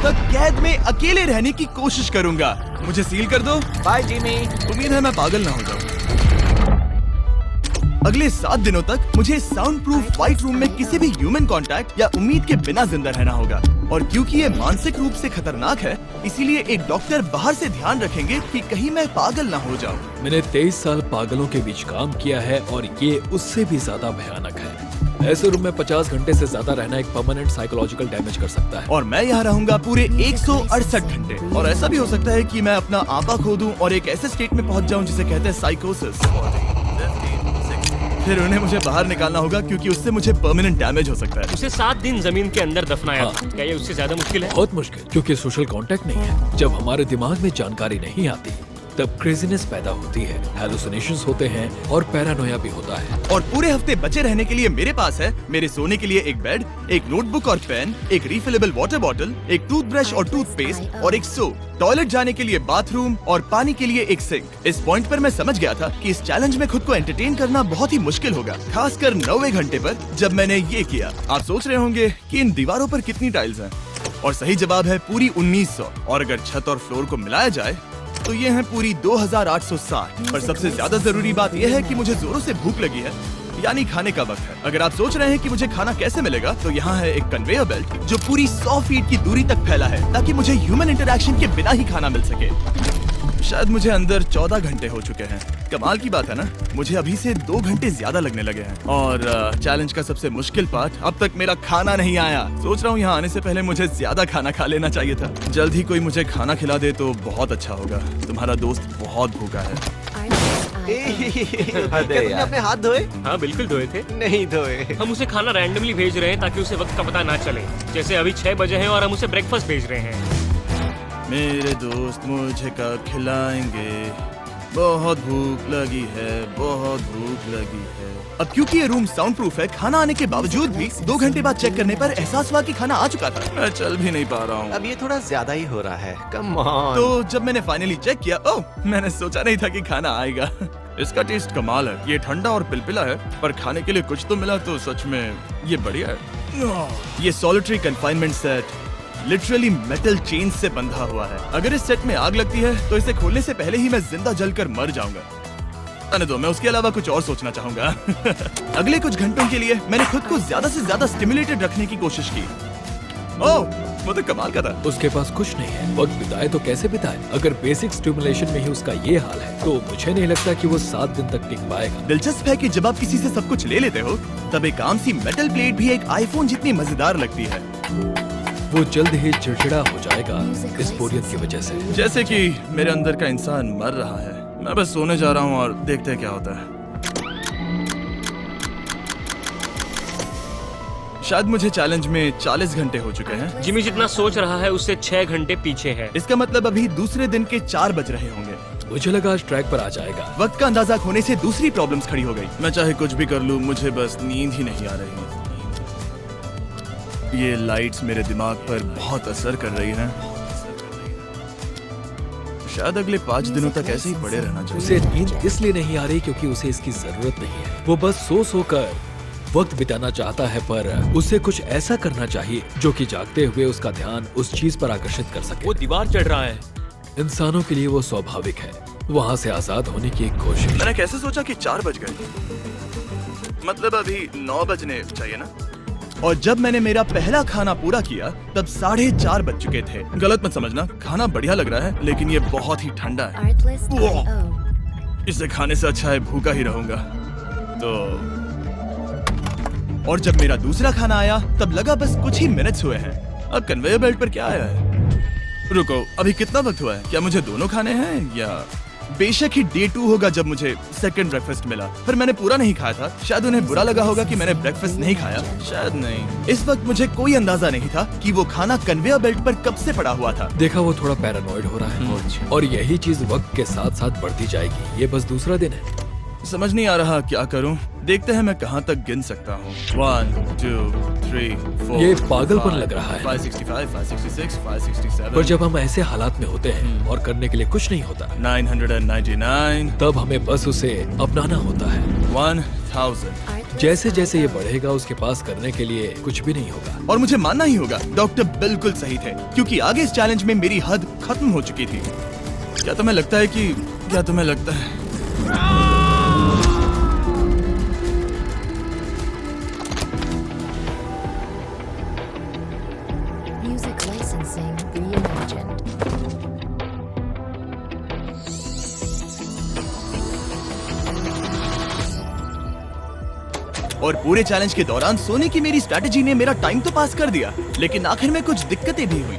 तक कैद में अकेले रहने की कोशिश करूंगा। मुझे सील कर दो। Bye Jimmy. उम्मीद है मैं पागल ना हो जाऊं। अगले 7 दिनों तक मुझे साउंड प्रूफ व्हाइट रूम में किसी भी ह्यूमन कांटेक्ट या उम्मीद के बिना जिंदा रहना होगा। और क्योंकि ये मानसिक रूप से खतरनाक है, इसीलिए एक डॉक्टर बाहर से ध्यान रखेंगे कि कहीं मैं पागल ना हो जाऊं। मैंने 23 साल पागलों के बीच काम किया है और ये उससे भी ज्यादा भयानक है। ऐसे रूम में 50 घंटे से ज्यादा रहना एक परमानेंट साइकोलॉजिकल डैमेज कर सकता है। और मैं यहाँ रहूंगा पूरे 168 घंटे। और ऐसा भी हो सकता है कि मैं अपना आपा खो दूं और एक ऐसे स्टेट में पहुंच जाऊं जिसे कहते हैं साइकोसिस। फिर उन्हें मुझे बाहर निकालना होगा क्योंकि उससे मुझे परमानेंट डैमेज हो सकता है। उसे 7 दिन जमीन के अंदर दफनाया। हाँ। क्या ये उससे ज्यादा मुश्किल है? बहुत मुश्किल, क्योंकि सोशल कांटेक्ट नहीं है। जब हमारे दिमाग में जानकारी नहीं आती तब क्रेजीनेस पैदा होती है, हैलुसिनेशंस होते हैं और पैरानोया भी होता है। और पूरे हफ्ते बचे रहने के लिए मेरे पास है मेरे सोने के लिए एक बेड, एक नोटबुक और पेन, एक रिफिलेबल वाटर बॉटल, एक टूथब्रश और टूथपेस्ट और एक सोप, टॉयलेट जाने के लिए बाथरूम और पानी के लिए एक सिंक। इस पॉइंट पर मैं समझ गया था कि इस चैलेंज में खुद को एंटरटेन करना बहुत ही मुश्किल होगा, खासकर 90वें घंटे पर जब मैंने ये किया। आप सोच रहे होंगे कि इन दीवारों पर कितनी टाइल्स हैं? और सही जवाब है पूरी 1900। और अगर छत और फ्लोर को मिलाया जाए तो ये है पूरी 2860। पर सबसे ज्यादा जरूरी बात यह है कि मुझे जोरों से भूख लगी है, यानी खाने का वक्त है। अगर आप सोच रहे हैं कि मुझे खाना कैसे मिलेगा, तो यहाँ है एक कन्वेयर बेल्ट जो पूरी 100 फीट की दूरी तक फैला है, ताकि मुझे ह्यूमन इंटरैक्शन के बिना ही खाना मिल सके। शायद मुझे अंदर 14 घंटे हो चुके हैं। कमाल की बात है ना, मुझे अभी से 2 घंटे ज्यादा लगने लगे हैं। और चैलेंज का सबसे मुश्किल पार्ट, अब तक मेरा खाना नहीं आया। सोच रहा हूँ यहाँ आने से पहले मुझे ज्यादा खाना खा लेना चाहिए था। जल्द ही कोई मुझे खाना खिला दे तो बहुत अच्छा होगा। तुम्हारा दोस्त बहुत भूखा है। क्या तुमने अपने हाथ धोए? हाँ बिल्कुल धोए थे। नहीं धोए। हम उसे खाना रैंडमली भेज रहे हैं ताकि उसे वक्त का पता ना चले। जैसे अभी 6 बजे हैं और हम उसे ब्रेकफास्ट भेज रहे हैं। मेरे दोस्त मुझे कब खिलाएंगे? बहुत भूख लगी है, बहुत भूख लगी है। अब क्योंकि ये रूम साउंड प्रूफ है, खाना आने के बावजूद भी 2 घंटे बाद चेक करने पर एहसास हुआ कि खाना आ चुका था। मैं चल भी नहीं पा रहा हूँ। अब ये थोड़ा ज्यादा ही हो रहा है। Come on. तो जब मैंने फाइनली चेक किया, ओह, मैंने सोचा नहीं था कि खाना आएगा। इसका टेस्ट कमाल है। ये ठंडा और पिलपिला है, पर खाने के लिए कुछ तो मिला तो सच में ये बढ़िया है। ये solitary confinement set literally metal chain से बंधा हुआ है। अगर इस सेट में आग लगती है तो इसे खोलने से पहले ही मैं जिंदा जलकर मर जाऊंगा। आने दो, मैं उसके अलावा कुछ और सोचना चाहूंगा। अगले कुछ घंटों के लिए मैंने खुद को ज्यादा से ज्यादा स्टिमुलेटेड रखने की कोशिश की। ओह, वो तो कमाल का था। उसके पास कुछ नहीं है, वक्त बिताए तो कैसे बिताए? अगर बेसिक स्टिमुलेशन में ही उसका ये हाल है तो मुझे नहीं लगता कि वो 7 दिन तक टिक पाएगा। दिलचस्प है कि जब आप किसी से सब कुछ ले लेते हो, तब एक आम सी मेटल प्लेट भी एक आईफोन जितनी मजेदार लगती है। वो जल्द ही चिड़चिड़ा हो जाएगा इस बोरियत की वजह से। जैसे कि मेरे अंदर का इंसान मर रहा है। मैं बस सोने जा रहा हूँ और देखते हैं क्या होता है। शायद मुझे चैलेंज में 40 घंटे हो चुके हैं। जिमी जितना सोच रहा है उससे 6 घंटे पीछे है। इसका मतलब अभी दूसरे दिन के 4 बज रहे होंगे। मुझे लगा आज ट्रैक पर आ जाएगा। वक्त का अंदाजा खोने से दूसरी प्रॉब्लम्स खड़ी हो गई। मैं चाहे कुछ भी कर लूं, मुझे बस नींद ही नहीं आ रही। ये लाइट्स मेरे दिमाग पर बहुत असर कर रही हैं। शायद अगले 5 दिनों तक ऐसे ही पड़े रहना उसे चाहिए। नींद इसलिए नहीं आ रही क्योंकि उसे इसकी जरूरत नहीं है। वो बस सो कर वक्त बिताना चाहता है, पर उसे कुछ ऐसा करना चाहिए जो कि जागते हुए उसका ध्यान उस चीज पर आकर्षित कर सके। वो दीवार चढ़ रहा है। इंसानों के लिए वो स्वाभाविक है, वहाँ से आजाद होने की एक कोशिश। मैंने कैसे सोचा कि 4 बज गए? मतलब अभी 9 बजने चाहिए ना? और जब मैंने मेरा पहला खाना पूरा किया तब 4:30 बज चुके थे। गलत मत समझना, खाना बढ़िया लग रहा है, लेकिन ये बहुत ही ठंडा है। इसे खाने से अच्छा है भूखा ही रहूंगा। तो और जब मेरा दूसरा खाना आया तब लगा बस कुछ ही मिनट्स हुए हैं। अब कन्वेयर बेल्ट पर क्या आया है? रुको, अभी कितना वक्त हुआ है? क्या मुझे दोनों खाने हैं या? बेशक ही डे 2 होगा जब मुझे सेकंड ब्रेकफास्ट मिला, पर मैंने पूरा नहीं खाया था। शायद उन्हें बुरा लगा होगा कि मैंने ब्रेकफास्ट नहीं खाया, शायद नहीं। इस वक्त मुझे कोई अंदाजा नहीं था कि वो खाना कन्वेयर बेल्ट पर कब से पड़ा हुआ था। देखा, वो थोड़ा पैरानॉइड हो रहा है और यही चीज वक्त के साथ साथ बढ़ती जाएगी। ये बस दूसरा दिन है। समझ नहीं आ रहा क्या करूं। देखते हैं मैं कहाँ तक गिन सकता हूँ। 1 2 3 4 ये पागलपन लग रहा है। 565 566 567 पर जब हम ऐसे हालात में होते हैं और करने के लिए कुछ नहीं होता, 999 तब हमें बस उसे अपनाना होता है। 1000। जैसे जैसे ये बढ़ेगा उसके पास करने के लिए कुछ भी नहीं होगा। और मुझे मानना ही होगा, डॉक्टर बिल्कुल सही थे, क्योंकि आगे इस चैलेंज में मेरी हद खत्म हो चुकी थी। क्या तुम्हें लगता है Music licensing reimagined. और पूरे चैलेंज के दौरान सोने की मेरी स्ट्रैटेजी ने मेरा टाइम तो पास कर दिया, लेकिन आखिर में कुछ दिक्कतें भी हुई।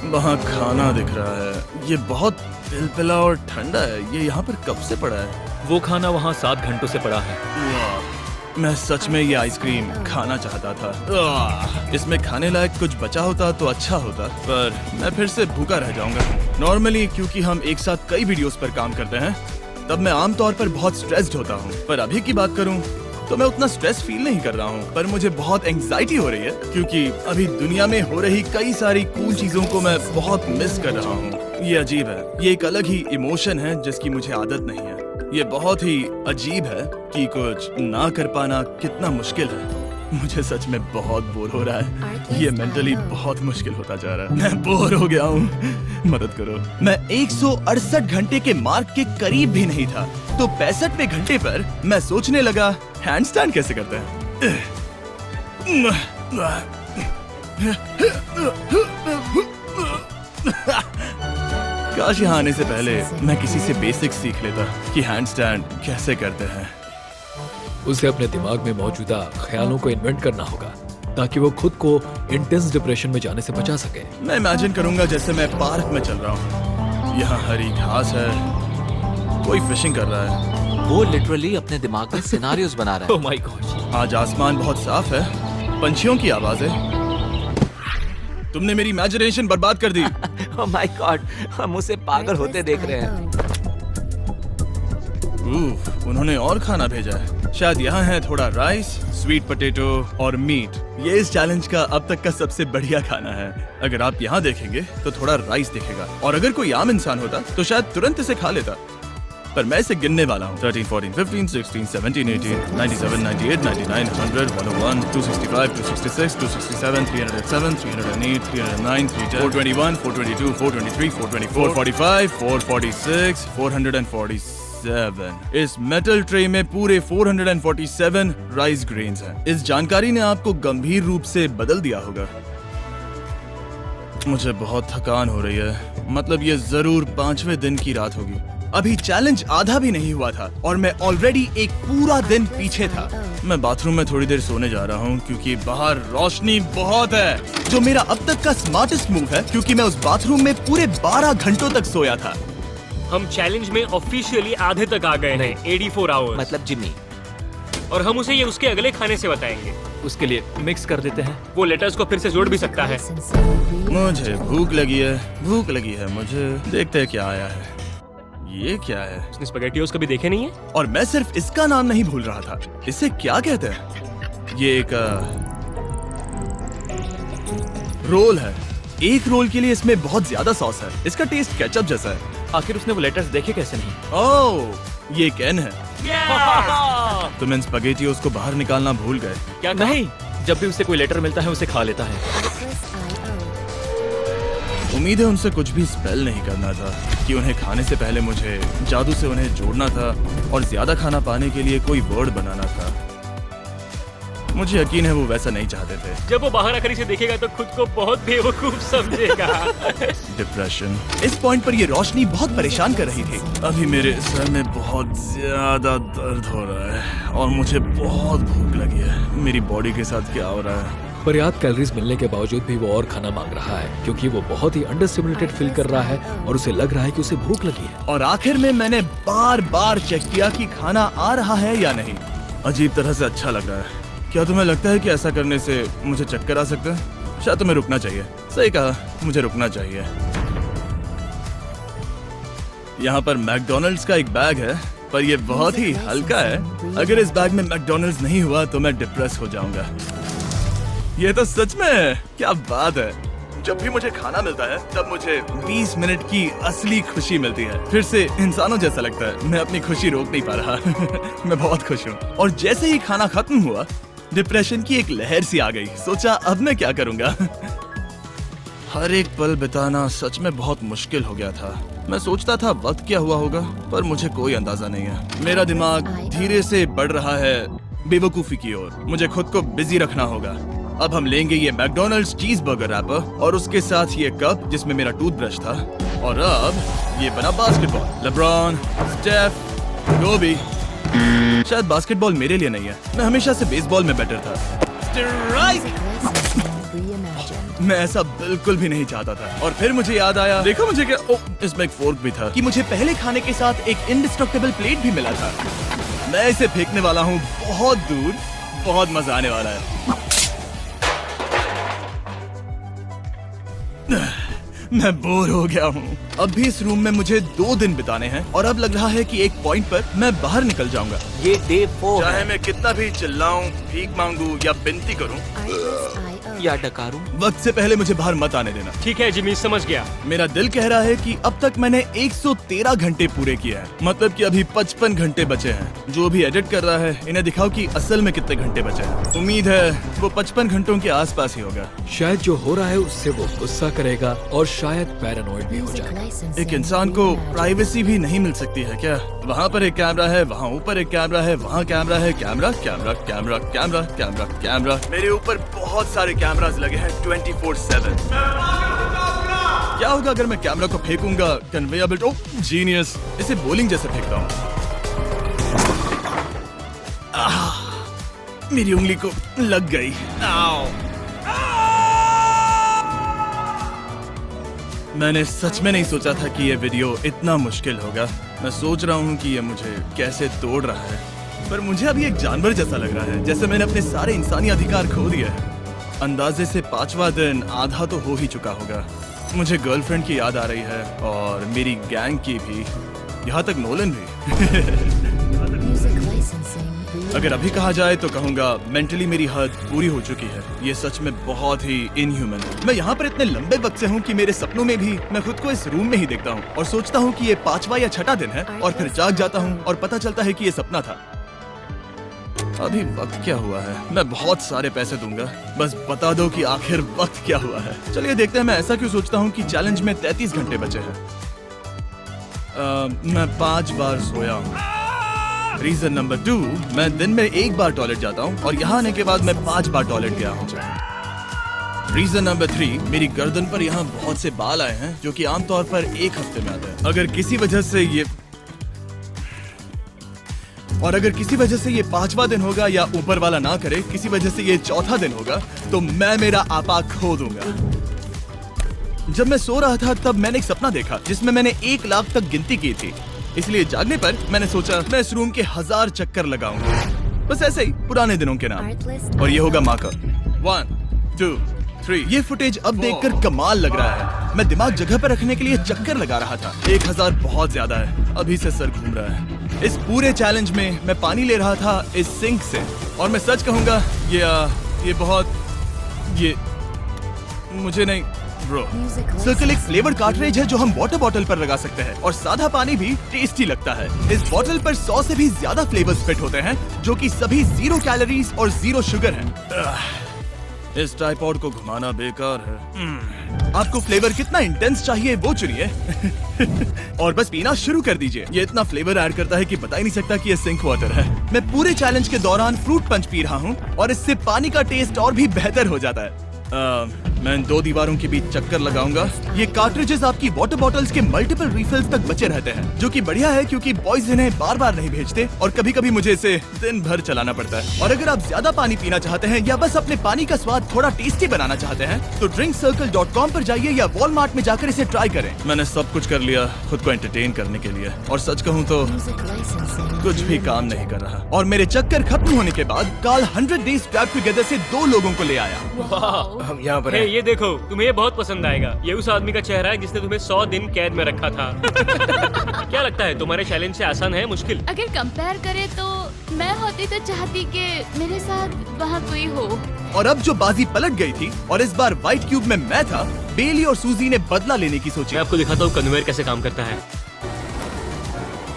वहाँ खाना दिख रहा है, ये बहुत पिलपिला और ठंडा है। ये यहाँ पर कब से पड़ा है? वो खाना वहाँ 7 घंटों से पड़ा है। वाह, मैं सच में ये आइसक्रीम खाना चाहता था। इसमें खाने लायक कुछ बचा होता तो अच्छा होता, पर मैं फिर से भूखा रह जाऊंगा। नॉर्मली क्योंकि हम एक साथ कई वीडियोस पर काम करते हैं, तब मैं आमतौर पर बहुत स्ट्रेस्ड होता हूँ। पर अभी की बात करूँ तो मैं उतना स्ट्रेस फील नहीं कर रहा हूँ, पर मुझे बहुत एंजाइटी हो रही है, क्योंकि अभी दुनिया में हो रही कई सारी कूल चीजों को मैं बहुत मिस कर रहा हूँ। ये अजीब है, ये एक अलग ही इमोशन है जिसकी मुझे आदत नहीं है। ये बहुत ही अजीब है कि कुछ ना कर पाना कितना मुश्किल है। मुझे सच में बहुत बोर हो रहा है। ये मेंटली बहुत मुश्किल होता जा रहा है। मैं बोर हो गया हूँ, मदद करो। मैं 168 घंटे के मार्क के करीब भी नहीं था, तो 65वें घंटे पर मैं सोचने लगा हैंडस्टैंड कैसे करते हैं। काश यहाँ आने से पहले मैं किसी से बेसिक सीख लेता कि हैंडस्टैंड कैसे करते हैं। उसे अपने दिमाग में मौजूदा ख्यालों को इन्वेंट करना होगा ताकि वो खुद को इंटेंस डिप्रेशन में जाने से बचा सके। मैं इमेजिन करूंगा जैसे मैं पार्क में चल रहा हूँ, यहाँ हरी घास है, कोई फिशिंग कर रहा है। वो लिटरली अपने दिमाग में सिनारियोज बना रहा ओह माय गॉड। आज आसमान बहुत साफ है, पंछियों की आवाजें। तुमने मेरी इमेजिनेशन बर्बाद कर दी। है। ओह माय गॉड, हम उसे पागल होते देख रहे हैं। उन्होंने और खाना भेजा है। शायद यहाँ है थोड़ा राइस, स्वीट पोटैटो और मीट। ये इस चैलेंज का अब तक का सबसे बढ़िया खाना है। अगर आप यहाँ देखेंगे तो थोड़ा राइस दिखेगा, और अगर कोई आम इंसान होता तो शायद तुरंत इसे खा लेता, पर मैं इसे गिनने वाला हूँ। 13, 14, 15, 16, 17, 18, 97, 98, 99, 100, 101, 265, 266, 267, 307, 308, 309, 310, 421, 422, 423, 424, 445, 446, 447। इस मेटल ट्रे में पूरे 447 राइस ग्रेन्स हैं। इस जानकारी ने आपको गंभीर रूप से बदल दिया होगा। मुझे बहुत थकान हो रही है, मतलब ये जरूर 5वें दिन की रात होगी। अभी चैलेंज आधा भी नहीं हुआ था और मैं ऑलरेडी एक पूरा दिन पीछे था। मैं बाथरूम में थोड़ी देर सोने जा रहा हूँ क्योंकि बाहर रोशनी बहुत है, जो मेरा अब तक का स्मार्टेस्ट मूव है, क्योंकि मैं उस बाथरूम में पूरे 12 घंटों तक सोया था। हम चैलेंज में ऑफिशियली आधे तक आ गए हैं, 84 आवर्स। मतलब जिम्मी, और हम उसे ये उसके अगले खाने से बताएंगे। उसके लिए मिक्स कर देते हैं। वो लेटर्स को फिर से जोड़ भी सकता है। मुझे भूख लगी है मुझे। देखते हैं क्या आया है। ये क्या है? उसने स्पैगेटियोस कभी देखे नहीं है? और मैं सिर्फ इसका नाम नहीं भूल रहा था। इसे क्या कहते हैं? ये एक रोल है। एक रोल के लिए इसमें बहुत ज्यादा सॉस है। इसका टेस्ट केचप जैसा है। आखिर उसने वो लेटर्स देखे कैसे नहीं? ओह, ये कैन है। तुम इन स्पैगेटियोस को बाहर निकालना भूल गए। क्या नहीं, जब भी उसे कोई लेटर मिलता है उसे खा लेता है। उम्मीद है उनसे कुछ भी स्पेल नहीं करना था कि उन्हें खाने से पहले मुझे जादू से उन्हें जोड़ना था और ज्यादा खाना पाने के लिए कोई वर्ड बनाना था। मुझे यकीन है वो वैसा नहीं चाहते थे। जब वो बाहर आकर इसे देखेगा तो खुद को बहुत बेवकूफ समझेगा। डिप्रेशन। इस पॉइंट पर ये रोशनी बहुत परेशान कर रही थी। अभी मेरे सर में बहुत ज्यादा दर्द हो रहा है और मुझे बहुत भूख लगी है। मेरी बॉडी के साथ क्या हो रहा है? पर्याप्त कैलोरीज मिलने के बावजूद भी वो और खाना मांग रहा है क्योंकि वो बहुत ही अंडर स्टिमुलेटेड फील कर रहा है और उसे लग रहा है कि उसे भूख लगी है। और आखिर में मैंने बार बार चेक किया कि खाना आ रहा है या नहीं। अजीब तरह से अच्छा लग रहा है। क्या तुम्हें लगता है कि ऐसा करने से मुझे चक्कर आ सकता है? शायद तुम्हें रुकना चाहिए। सही कहा, मुझे रुकना चाहिए। यहाँ पर मैकडोनल्ड्स का एक बैग है, पर ये बहुत ही हल्का है। अगर इस बैग में मैकडोनल्ड्स नहीं हुआ तो मैं डिप्रेस हो जाऊंगा। ये तो सच में है, क्या बात है। जब भी मुझे खाना मिलता है तब मुझे 20 मिनट की असली खुशी मिलती है। फिर से इंसानों जैसा लगता है। मैं अपनी खुशी रोक नहीं पा रहा। मैं बहुत खुश हूँ। और जैसे ही खाना खत्म हुआ, डिप्रेशन की एक लहर सी आ गई। सोचा अब मैं क्या करूंगा। हर एक पल बिताना सच में बहुत मुश्किल हो गया था। मैं सोचता था वक्त क्या हुआ होगा, पर मुझे कोई अंदाजा नहीं है। मेरा दिमाग धीरे से बढ़ रहा है बेवकूफी की ओर। मुझे खुद को बिजी रखना होगा। अब हम लेंगे ये मैकडोनल्ड्स चीज बर्गर रैपर और उसके साथ ये कप जिसमें मेरा टूथब्रश था। और अब ये बना बास्केटबॉल। लेब्रॉन, स्टेफ, कोबी। शायद बास्केटबॉल मेरे लिए नहीं है। मैं हमेशा से बेसबॉल में बेटर था। स्ट्राइक! Music licensing reimagined. मैं ऐसा बिल्कुल भी नहीं चाहता था। और फिर मुझे याद आया, देखो मुझे क्या, इसमें एक फोर्क भी था, कि मुझे पहले खाने के साथ एक इंडिस्ट्रक्टेबल प्लेट भी मिला था। मैं इसे फेंकने वाला हूँ बहुत दूर। बहुत मजा आने वाला है। मैं बोर हो गया हूँ। अब भी इस रूम में मुझे 2 दिन बिताने हैं और अब लग रहा है कि एक पॉइंट पर मैं बाहर निकल जाऊंगा। ये डे 4 चाहे है मैं कितना भी चिल्लाऊं, भीख मांगू या विनती करूं, ISIO. या डकारूं। वक्त से पहले मुझे बाहर मत आने देना। ठीक है जिमी, समझ गया। मेरा दिल कह रहा है कि अब तक मैंने 113 घंटे पूरे किए हैं। मतलब कि अभी 55 घंटे बचे हैं। जो भी एडिट कर रहा है, इन्हें दिखाओ कि असल में कितने घंटे बचे हैं। उम्मीद है वो 55 घंटों के आसपास ही होगा। शायद जो हो रहा है उससे वो गुस्सा करेगा और शायद पैरानॉइड भी हो Music जाएगा। licensing एक इंसान को reimagined. प्राइवेसी भी नहीं मिल सकती है क्या? वहाँ पर एक कैमरा है, वहाँ ऊपर एक कैमरा है, वहाँ कैमरा है, camera camera camera camera camera camera. मेरे ऊपर बहुत सारे कैमरास लगे हैं 24/7। क्या होगा अगर मैं कैमरा को फेंकूंगा? Conveyor belt. Oh genius! इसे बॉलिंग जैसे फेंकता हूँ। मेरी उंगली को लग गई। आओ! मैंने सच में नहीं सोचा था कि ये वीडियो इतना मुश्किल होगा। मैं सोच रहा हूँ कि ये मुझे कैसे तोड़ रहा है, पर मुझे अभी एक जानवर जैसा लग रहा है, जैसे मैंने अपने सारे इंसानी अधिकार खो दिए हैं। अंदाजे से 5वां दिन आधा तो हो ही चुका होगा। मुझे गर्लफ्रेंड की याद आ रही है और मेरी गैंग की भी, यहाँ तक नोलन भी। Music licensing reimagined. अगर अभी कहा जाए तो कहूँगा मेंटली मेरी हद पूरी हो चुकी है। ये सच में बहुत ही इनह्यूमन है। मैं यहाँ पर इतने लंबे वक्त से हूँ कि मेरे सपनों में भी मैं खुद को इस रूम में ही देखता हूँ और सोचता हूँ कि ये 5वां या 6वां दिन है और फिर जाग जाता हूँ और पता चलता है कि ये सपना था। अभी वक्त क्या हुआ है? मैं बहुत सारे पैसे दूंगा, बस बता दो कि आखिर वक्त क्या हुआ है। चलिए देखते हैं मैं ऐसा क्यों सोचता हूँ कि चैलेंज में 33 घंटे बचे हैं। मैं 5 बार सोया हूँ। रीजन नंबर 2, मैं दिन में 1 बार टॉयलेट जाता हूँ और यहाँ आने के बाद मैं 5 बार टॉयलेट गया हूँ। रीजन नंबर 3, मेरी गर्दन पर यहाँ बहुत से बाल आए हैं जो कि आमतौर पर 1 हफ्ते में आते हैं। अगर किसी वजह से ये 5वां दिन होगा या ऊपर वाला ना करे, किसी वजह से ये 4था दिन होगा, तो मैं मेरा आपा खो दूंगा। जब मैं सो रहा था तब मैंने एक सपना देखा जिसमें मैंने 1 लाख तक गिनती की थी। इसलिए जागने पर मैंने सोचा मैं इस रूम के 1000 चक्कर लगाऊंगा, बस ऐसे ही पुराने दिनों के नाम। Artlist और ये होगा IO. माँ का। 1 2 3। ये फुटेज अब देखकर कमाल लग रहा है। मैं दिमाग जगह पर रखने के लिए चक्कर लगा रहा था। 1000 बहुत ज्यादा है। अभी से सर घूम रहा है। इस पूरे चैलेंज में मैं पानी ले रहा था इस सिंक से, और मैं सच कहूंगा ये मुझे नहीं ब्रो। Music सर्कल एक licensing फ्लेवर कार्ट्रिज है जो हम वाटर बॉटल पर लगा सकते हैं और सादा पानी भी टेस्टी लगता है। इस बॉटल पर 100 से भी ज्यादा फ्लेवर्स फिट होते हैं जो कि सभी 0 कैलोरीज और 0 शुगर हैं। इस ट्राइपॉड को घुमाना बेकार है। आपको फ्लेवर कितना इंटेंस चाहिए वो चुनिए और बस पीना शुरू कर दीजिए। ये इतना फ्लेवर ऐड करता है कि बता ही नहीं सकता कि ये सिंक वाटर है। मैं पूरे चैलेंज के दौरान फ्रूट पंच पी रहा हूँ और इससे पानी का टेस्ट और भी बेहतर हो जाता है। मैं इन 2 दीवारों के बीच चक्कर लगाऊंगा। ये कार्ट्रिजेस आपकी वाटर बॉटल्स के मल्टीपल रिफिल्स तक बचे रहते हैं, जो कि बढ़िया है क्योंकि बॉयज इन्हें बार बार नहीं भेजते और कभी कभी मुझे इसे दिन भर चलाना पड़ता है। और अगर आप ज्यादा पानी पीना चाहते हैं या बस अपने पानी का स्वाद थोड़ा टेस्टी बनाना चाहते हैं तो drinkcircle.com पर जाइए या वॉलमार्ट में जाकर इसे ट्राई करें। मैंने सब कुछ कर लिया खुद को एंटरटेन करने के लिए, और सच कहूँ तो Music licensing कुछ भी काम नहीं कर रहा। और मेरे चक्कर खत्म होने के बाद काल 100 डेज ट्रैप टुगेदर से 2 लोगों को ले आया। हम यहाँ पर हैं। ये देखो, तुम्हें ये बहुत पसंद आएगा। ये उस आदमी का चेहरा है जिसने तुम्हें 100 दिन कैद में रखा था। क्या लगता है, तुम्हारे चैलेंज से आसान है मुश्किल? अगर कंपेयर करें तो मैं होती तो चाहती कि मेरे साथ वहाँ कोई हो। और अब जो बाजी पलट गई थी और इस बार व्हाइट क्यूब में मैं था, बेली और सूजी ने बदला लेने की सोची। मैं आपको दिखाता हूँ कन्वेयर कैसे काम करता है।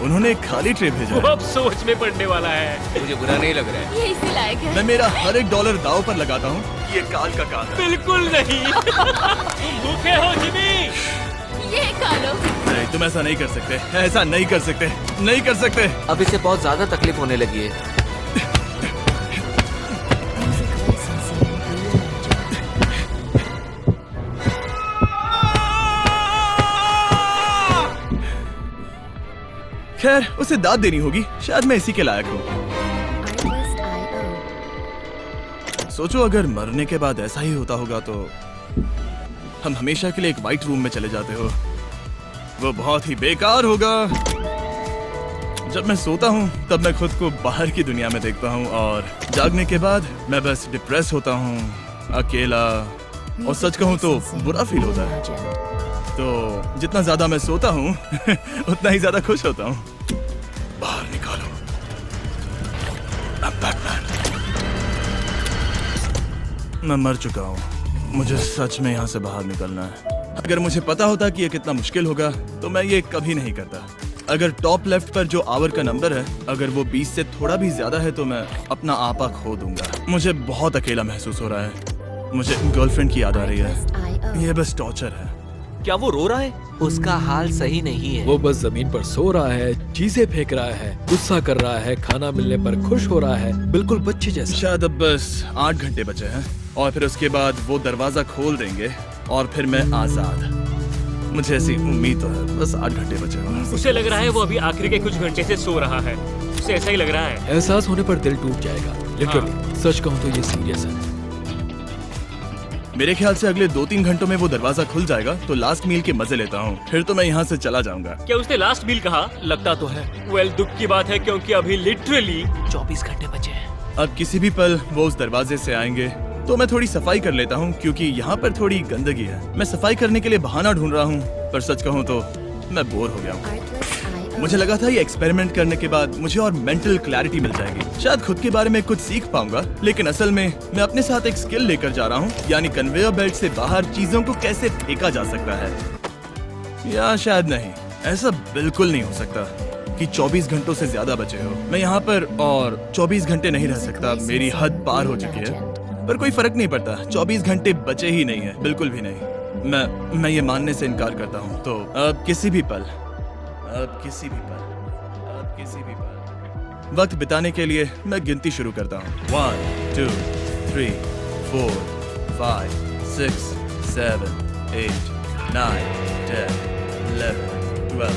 उन्होंने एक खाली ट्रे भेजा वो है। अब सोच में पड़ने वाला है। मुझे बुरा नहीं लग रहा है। ये इसी लायक है। मैं मेरा हर एक डॉलर दाव पर लगाता हूँ। ये काल का काल है। बिल्कुल नहीं। तुम भूखे हो जिमी। ये खा लो। नहीं, तुम ऐसा नहीं कर सकते, ऐसा नहीं कर सकते, नहीं कर सकते। अब इसे बहुत ज्यादा तकलीफ होने लगी है। Music licensing reimagined. खैर, उसे दाद देनी होगी। शायद मैं इसी के लायक हूँ। Artlist.io. सोचो अगर मरने के बाद ऐसा ही होता होगा तो हम हमेशा के लिए एक व्हाइट रूम में चले जाते हो। वो बहुत ही बेकार होगा। जब मैं सोता हूँ तब मैं खुद को बाहर की दुनिया में देखता हूँ और जागने के बाद मैं बस डिप्रेस होता हूँ, अकेला, और सच कहूँ तो बुरा फील होता है। तो जितना ज्यादा मैं सोता हूँ उतना ही ज्यादा खुश होता हूँ। बाहर निकालो। I'm Batman। मैं मर चुका हूँ। मुझे सच में यहाँ से बाहर निकलना है। अगर मुझे पता होता कि ये कितना मुश्किल होगा तो मैं ये कभी नहीं करता। अगर टॉप लेफ्ट पर जो आवर का नंबर है, अगर वो 20 से थोड़ा भी ज्यादा है तो मैं अपना आपा खो दूंगा। मुझे बहुत अकेला महसूस हो रहा है। मुझे गर्लफ्रेंड की याद आ रही है। Artlist.io. ये बस टॉर्चर है। क्या वो रो रहा है? उसका हाल सही नहीं है। वो बस जमीन पर सो रहा है, चीजें फेंक रहा है, गुस्सा कर रहा है, खाना मिलने पर खुश हो रहा है, बिल्कुल बच्चे जैसा। शायद अब बस 8 घंटे बचे हैं और फिर उसके बाद वो दरवाजा खोल देंगे और फिर मैं आजाद। मुझे ऐसी उम्मीद तो है। बस 8 घंटे बचे हैं। उसे लग रहा है वो अभी आखिरी के कुछ घंटे से सो रहा है। उसे ऐसा ही लग रहा है। एहसास होने पर दिल टूट जाएगा। लिटरली, सच कहूँ तो ये सीरियस है। मेरे ख्याल से अगले 2-3 घंटों में वो दरवाजा खुल जाएगा तो लास्ट मील के मजे लेता हूँ। फिर तो मैं यहाँ से चला जाऊंगा। क्या उसने लास्ट मील कहा? लगता तो है। वेल, दुख की बात है क्योंकि अभी लिटरली 24 घंटे बचे हैं। अब किसी भी पल वो उस दरवाजे से आएंगे तो मैं थोड़ी सफाई कर लेता हूँ क्योंकि यहाँ पर थोड़ी गंदगी है। मैं सफाई करने के लिए बहाना ढूंढ रहा हूँ, पर सच कहूँ तो मैं बोर हो गया हूँ। Artlist.io. मुझे लगा था ये एक्सपेरिमेंट करने के बाद मुझे और मेंटल क्लैरिटी मिल जाएगी। शायद खुद के बारे में कुछ सीख पाऊंगा, लेकिन असल में मैं अपने साथ एक स्किल लेकर जा रहा हूँ, यानी कन्वेयर बेल्ट से बाहर चीजों को कैसे फेंका जा सकता है। या शायद नहीं, ऐसा बिल्कुल नहीं हो सकता कि 24 घंटों से ज्यादा बचे हो। मैं यहाँ पर और 24 घंटे नहीं रह सकता। मेरी हद पार हो चुकी है, पर कोई फर्क नहीं पड़ता। 24 घंटे बचे ही नहीं है, बिल्कुल भी नहीं। मैं ये मानने से इनकार करता हूँ। तो अब किसी भी पल वक्त बिताने के लिए मैं गिनती शुरू करता हूँ। 1 2 3 4 5 6 7 8 9 10 11 12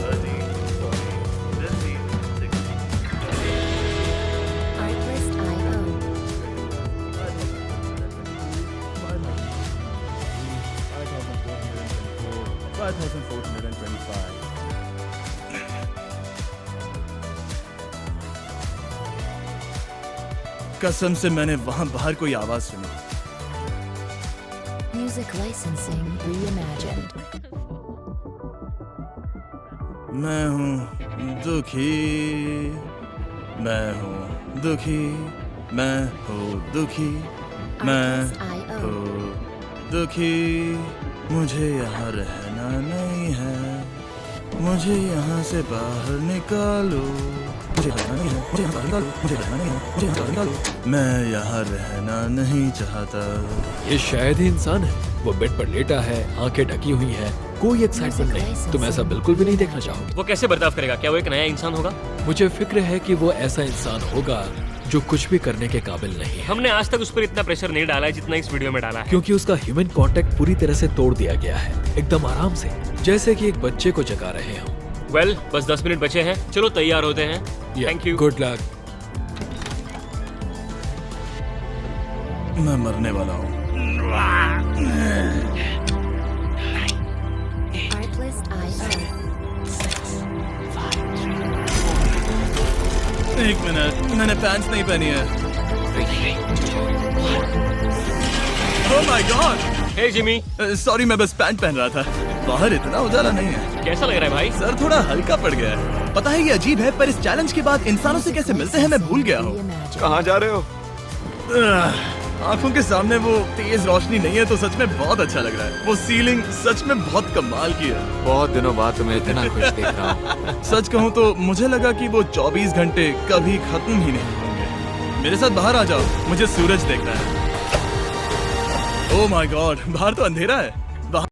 13 14 15 16 Artlist.io. 5,425 कसम से मैंने वहां बाहर कोई आवाज सुनी। Music licensing reimagined. मैं हूँ दुखी, मैं हूँ दुखी, मैं हूँ दुखी, मैं Artlist.io. हूँ दुखी। मुझे यहाँ रहना नहीं है, मुझे यहाँ से बाहर निकालो। मुझे रहना नहीं है, मुझे यहाँ बाहर निकालो। मुझे रहना नहीं है, मुझे यहाँ बाहर निकालो। मैं यहाँ रहना नहीं चाहता। ये शायद ही इंसान है। वो बेड पर लेटा है, आंखें ढकी हुई हैं, कोई एक्साइटमेंट नहीं। तुम ऐसा बिल्कुल भी नहीं देखना चाहोगे। वो कैसे बर्ताव करेगा? क्या वो एक नया इंसान होगा? मुझे फिक्र है कि वो ऐसा इंसान होगा जो कुछ भी करने के काबिल नहीं है, हमने आज तक उस पर इतना प्रेशर नहीं डाला है जितना इस वीडियो में डाला है। क्योंकि उसका ह्यूमन कांटेक्ट पूरी तरह से तोड़ दिया गया है, एकदम आराम से, जैसे कि एक बच्चे को जगा रहे हो। वेल, बस 10 मिनट बचे हैं। चलो तैयार होते हैं। Thank you. Good luck. मैं मरने वाला हूँ। Artlist.io. 1 मिनट, मैंने पैंट्स नहीं पहनी है। Oh my God! Hey Jimmy, sorry, मैं बस पैंट पहन रहा था। बाहर इतना उजाला नहीं है। कैसा लग रहा है भाई? सर थोड़ा हल्का पड़ गया है। पता है ये अजीब है, पर इस चैलेंज के बाद इंसानों से कैसे मिलते हैं मैं भूल गया हूँ। Reimagine. कहाँ जा रहे हो? आंखों के सामने वो तेज रोशनी नहीं है तो सच में बहुत अच्छा लग रहा है। वो सीलिंग सच में बहुत कमाल की है। बहुत दिनों बाद तुम्हें इतना खुश देख रहा हूँ। सच कहूँ तो मुझे लगा कि वो 24 घंटे कभी खत्म ही नहीं होंगे। मेरे साथ बाहर आ जाओ, मुझे सूरज देखना है। ओह माय गॉड, बाहर तो अंधेरा है।